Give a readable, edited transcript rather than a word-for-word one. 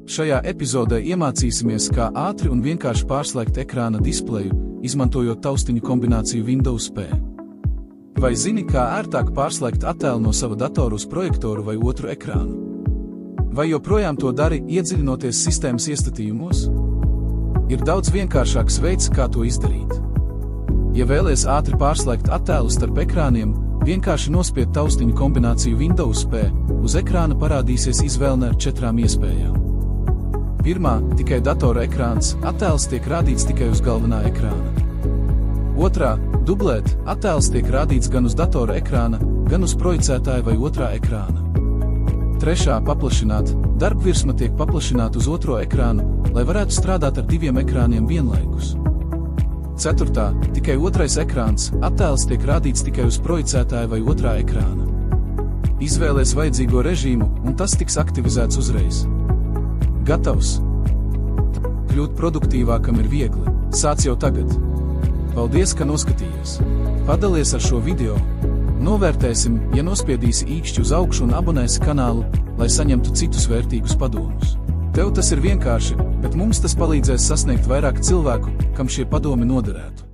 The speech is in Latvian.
Šajā epizodē iemācīsimies, kā ātri un vienkārši pārslēgt ekrāna displeju, izmantojot taustiņu kombināciju Windows P. Vai zini, kā ērtāk pārslēgt attēlu no sava datora uz projektoru vai otru ekrānu? Vai joprojām to dari, iedziļinoties sistēmas iestatījumos? Ir daudz vienkāršāks veids, kā to izdarīt. Ja vēlies ātri pārslēgt attēlu starp ekrāniem, vienkārši nospied taustiņu kombināciju Windows P, uz ekrāna parādīsies izvēle ar 4 iespējām. Pirmā, tikai datora ekrāns, attēls tiek rādīts tikai uz galvenā ekrāna. Otrā, dublēt, attēls tiek rādīts gan uz datora ekrāna, gan uz projicētāja vai otrā ekrāna. Trešā, paplašināt, darbvirsma tiek paplašināta uz otro ekrānu, lai varētu strādāt ar 2 ekrāniem vienlaikus. Ceturtā, tikai otrais ekrāns, attēls tiek rādīts tikai uz projicētāja vai otrā ekrāna. Izvēlies vajadzīgo režīmu, un tas tiks aktivizēts uzreiz. Gatavs! Kļūt produktīvākam ir viegli. Sāc jau tagad! Paldies, ka noskatījies! Padalies ar šo video! Novērtēsim, ja nospiedīsi īkšķi uz augšu un abonēsi kanālu, lai saņemtu citus vērtīgus padomus. Tev tas ir vienkārši, bet mums tas palīdzēs sasniegt vairāk cilvēku, kam šie padomi noderētu.